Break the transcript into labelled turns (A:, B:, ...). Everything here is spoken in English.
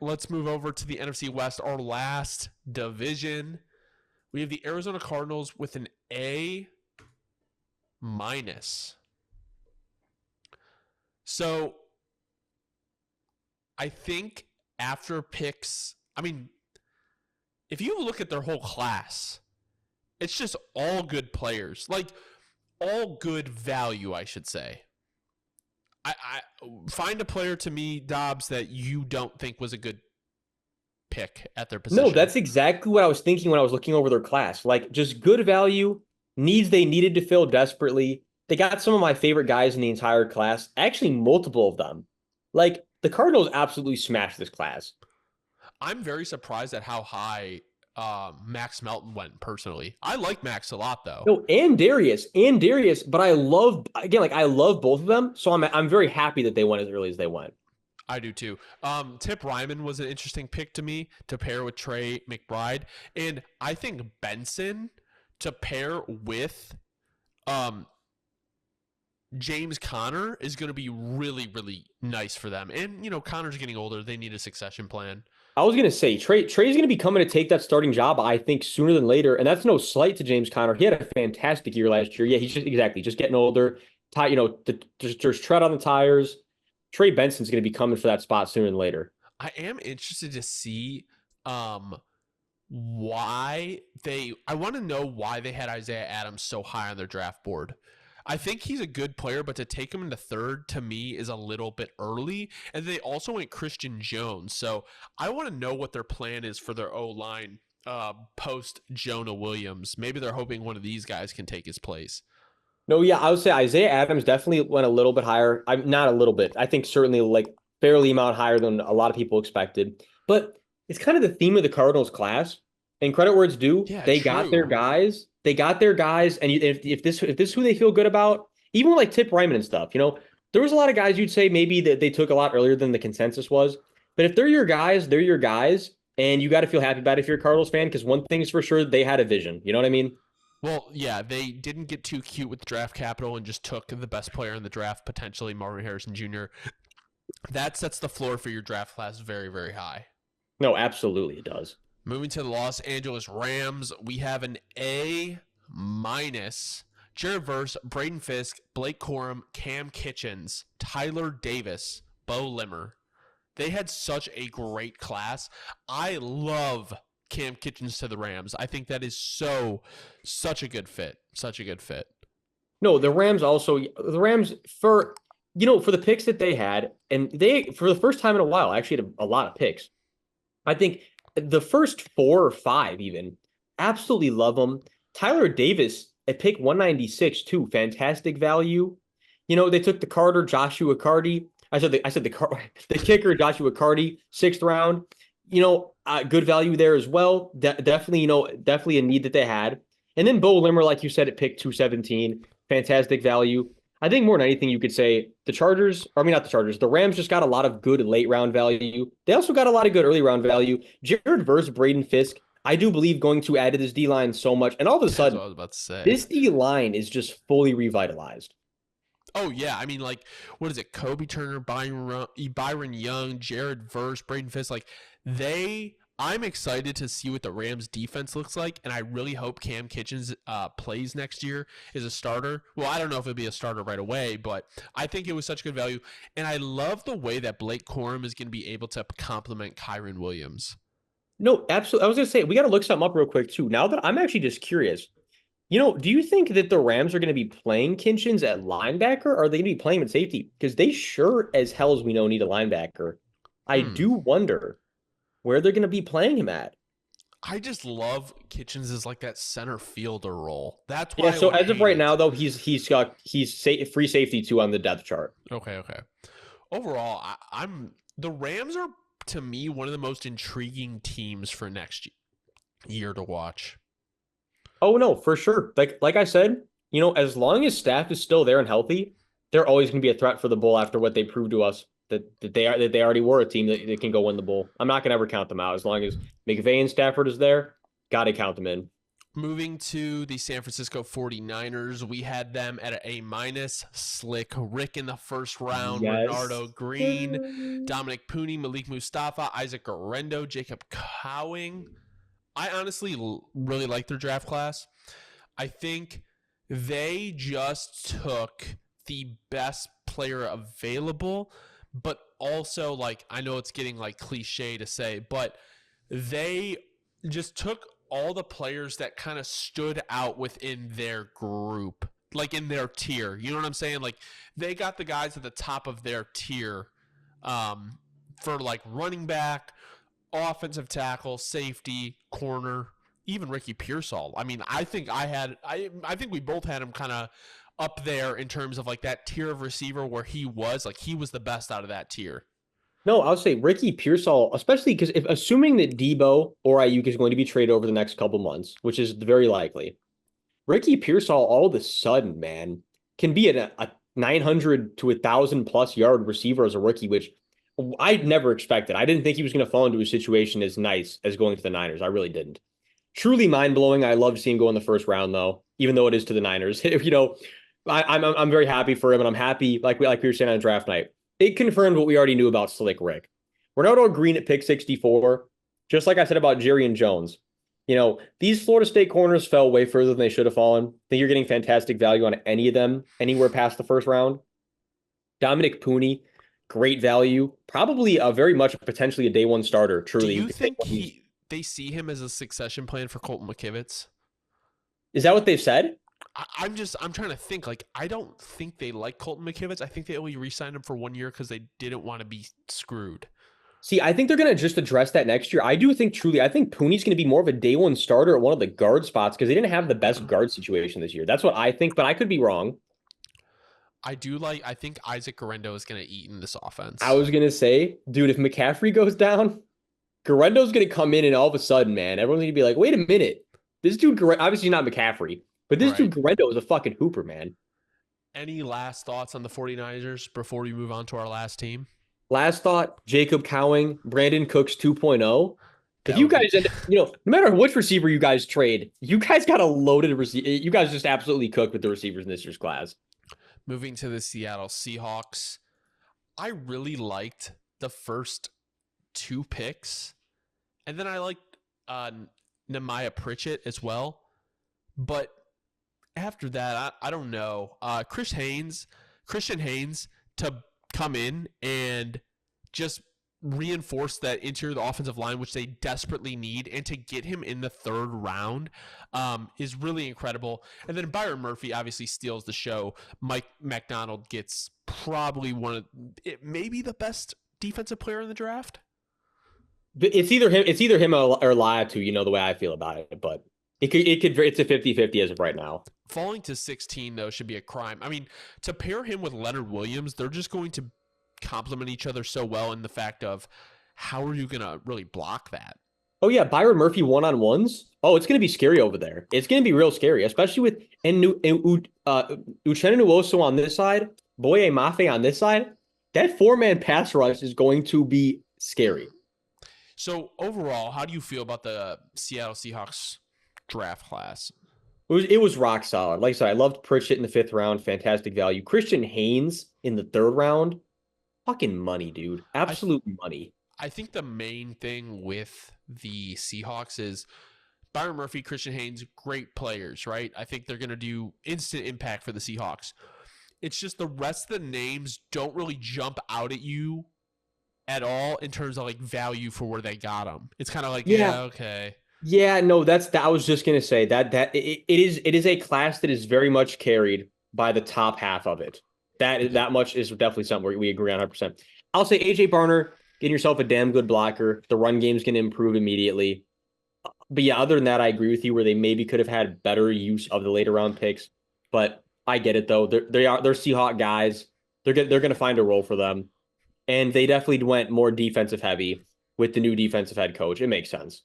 A: let's move over to the NFC West, our last division. We have the Arizona Cardinals with an A minus. So I think after picks, I mean, if you look at their whole class, it's just all good players. Like, all good value, I should say. I find a player to me, Dobbs, that you don't think was a good pick at their
B: No,
A: position.
B: that's exactly what I was thinking when I was looking over their class. Like just good value, needs they needed to fill desperately. They got some of my favorite guys in the entire class, actually multiple of them. Like the Cardinals absolutely smashed this class.
A: I'm very surprised at how high Max Melton went personally. I like Max a lot, though.
B: No, and Darius, but I love again, like I love both of them. So I'm very happy that they went as early as they went.
A: I do too. Tip Ryman was an interesting pick to me to pair with Trey McBride. And I think Benson to pair with um, James Conner is going to be really, really nice for them. And, Conner's getting older. They need a succession plan.
B: I was gonna say Trey's gonna be coming to take that starting job, I think, sooner than later. And that's no slight to James Conner. He had a fantastic year last year. Yeah, he's just getting older. There's tread on the tires. Trey Benson's gonna be coming for that spot sooner than later.
A: I am interested to see why I want to know why they had Isaiah Adams so high on their draft board. I think he's a good player, but to take him into third to me is a little bit early. And they also went Christian Jones. So I want to know what their plan is for their O-line post Jonah Williams. Maybe they're hoping one of these guys can take his place.
B: No, yeah, I would say Isaiah Adams definitely went a little bit higher. I'm not a little bit. I think certainly like fairly amount higher than a lot of people expected. But it's kind of the theme of the Cardinals class. And credit where it's due,
A: Yeah,
B: they got their
A: true.
B: guys. They got their guys, and if this is who they feel good about, even with like Tip Ryman and stuff, there was a lot of guys you'd say maybe that they took a lot earlier than the consensus was. But if they're your guys, they're your guys, and you got to feel happy about it if you're a Cardinals fan, because one thing is for sure, they had a vision. You know what I mean?
A: Well, yeah, they didn't get too cute with the draft capital and just took the best player in the draft, potentially Marvin Harrison Jr. That sets the floor for your draft class very, very high.
B: No, absolutely, it does.
A: Moving to the Los Angeles Rams, we have an A minus. Jared Verse, Braden Fisk, Blake Corum, Cam Kitchens, Tyler Davis, Bo Limmer. They had such a great class. I love Cam Kitchens to the Rams. I think that is such a good fit. Such a good fit.
B: No, the Rams for the picks that they had, and they for the first time in a while actually had a lot of picks. I think the first four or five even absolutely love them. Tyler Davis at pick 196 too, fantastic value. They took the Carter Joshua Cardi. The kicker Joshua Cardi, sixth round. Good value there as well. Definitely, definitely a need that they had. And then Bo Limmer, like you said, at pick 217, fantastic value. I think more than anything, you could say the Chargers, or I mean, not the Chargers, the Rams just got a lot of good late round value. They also got a lot of good early round value. Jared Verse, Braden Fisk, I do believe going to add to this D line so much. And all of a
A: That's what
B: sudden,
A: I was about to say.
B: this D line is just fully revitalized.
A: Oh, yeah. I mean, like, what is it? Kobe Turner, Byron Young, Jared Verse, Braden Fisk. Like, I'm excited to see what the Rams defense looks like, and I really hope Cam Kitchens plays next year as a starter. Well, I don't know if it'll be a starter right away, but I think it was such good value. And I love the way that Blake Corum is going to be able to complement Kyron Williams.
B: No, absolutely. I was going to say, we got to look something up real quick, too. Now that I'm actually just curious, do you think that the Rams are going to be playing Kitchens at linebacker, or are they going to be playing him at safety? Because they sure as hell as we know need a linebacker. I
A: Hmm.
B: do wonder where they're going to be playing him at.
A: I just love Kitchens as like that center fielder role. That's
B: Yeah,
A: why I
B: so
A: would
B: as of
A: hate
B: right
A: it.
B: now, though, he's free safety two on the depth chart.
A: Okay. Overall, I'm the Rams are to me one of the most intriguing teams for next year to watch.
B: Oh no, for sure. Like I said, as long as staff is still there and healthy, they're always going to be a threat for the bowl after what they proved to us that they already were a team that can go win the bowl. I'm not going to ever count them out as long as McVay and Stafford is there. Got to count them in.
A: Moving to the San Francisco 49ers, we had them at an A minus. Slick Rick in the first round,
B: Yes.
A: Renardo Green, Dominic Pooney, Malik Mustafa, Isaac Guerrero, Jacob Cowing. I honestly really like their draft class. I think they just took the best player available, but also, like, I know it's getting like cliche to say, but they just took all the players that kind of stood out within their group, like in their tier. You know what I'm saying? Like, they got the guys at the top of their tier for like running back, offensive tackle, safety, corner, even Ricky Pearsall. I mean, I think we both had him kind of up there in terms of like that tier of receiver where he was the best out of that tier.
B: No, I'll say Ricky Pearsall, especially because if assuming that Debo or Ayuk is going to be traded over the next couple months, which is very likely, Ricky Pearsall all of a sudden, man, can be a 900 to 1,000+ yard receiver as a rookie, which I never expected. I didn't think he was going to fall into a situation as nice as going to the Niners. I really didn't. Truly mind blowing. I love seeing him go in the first round, though, even though it is to the Niners. I'm very happy for him, and I'm happy, like we were saying on draft night. It confirmed what we already knew about Slick Rick. Renardo Green at pick 64, just like I said about Jerry and Jones. These Florida State corners fell way further than they should have fallen. I think you're getting fantastic value on any of them, anywhere past the first round. Dominic Pooney, great value. Probably potentially a day one starter, truly.
A: Do you think they see him as a succession plan for Colton McKivitz?
B: Is that what they've said?
A: I'm trying to think. Like, I don't think they like Colton McKivitz. I think they only re-signed him for 1 year because they didn't want to be screwed.
B: See, I think they're going to just address that next year. I think Pooney's going to be more of a day one starter at one of the guard spots because they didn't have the best guard situation this year. That's what I think, but I could be wrong.
A: I think Isaac Guerrero is going to eat in this offense.
B: I was going to say, dude, if McCaffrey goes down, Guerrero's going to come in and all of a sudden, man, everyone's going to be like, wait a minute. This dude, obviously not McCaffrey, but this dude Guerrero is a fucking hooper, man.
A: Any last thoughts on the 49ers before we move on to our last team?
B: Last thought, Jacob Cowing, Brandon Cooks 2.0. If you guys, no matter which receiver you guys trade, you guys got a loaded receiver. You guys just absolutely cooked with the receivers in this year's class.
A: Moving to the Seattle Seahawks, I really liked the first 2 picks, and then I liked Nehemiah Pritchett as well. But after that, I don't know. Christian Haynes to come in and just reinforce that interior of the offensive line, which they desperately need, and to get him in the 3rd round is really incredible. And then Byron Murphy obviously steals the show. Mike McDonald gets probably maybe the best defensive player in the draft.
B: It's either him or Laiatu, the way I feel about it, but it's a 50-50 as of right now.
A: Falling to 16 though should be a crime. I mean, to pair him with Leonard Williams, they're just going to complement each other so well in the fact of how are you going to really block that?
B: Oh yeah, Byron Murphy one-on-ones. Oh, it's going to be scary over there. It's going to be real scary, especially with Uchenna Nwosu on this side, Boye Mafe on this side. That 4-man pass rush is going to be scary.
A: So overall, how do you feel about the Seattle Seahawks draft class?
B: It was rock solid. Like I said, I loved Pritchett in the 5th round, fantastic value. Christian Haynes in the 3rd round, fucking money, dude. Absolute money.
A: I think the main thing with the Seahawks is Byron Murphy, Christian Haynes, great players, right? I think they're going to do instant impact for the Seahawks. It's just the rest of the names don't really jump out at you at all in terms of like value for where they got them. It's kind of like, yeah okay.
B: Yeah, no, I was just going to say that it is a class that is very much carried by the top half of it. That much is definitely something we agree on 100%. I'll say AJ Barner, getting yourself a damn good blocker. The run game's going to improve immediately. But yeah, other than that, I agree with you where they maybe could have had better use of the later round picks. But I get it though. They're Seahawk guys. They're going to find a role for them. And they definitely went more defensive heavy with the new defensive head coach. It makes sense.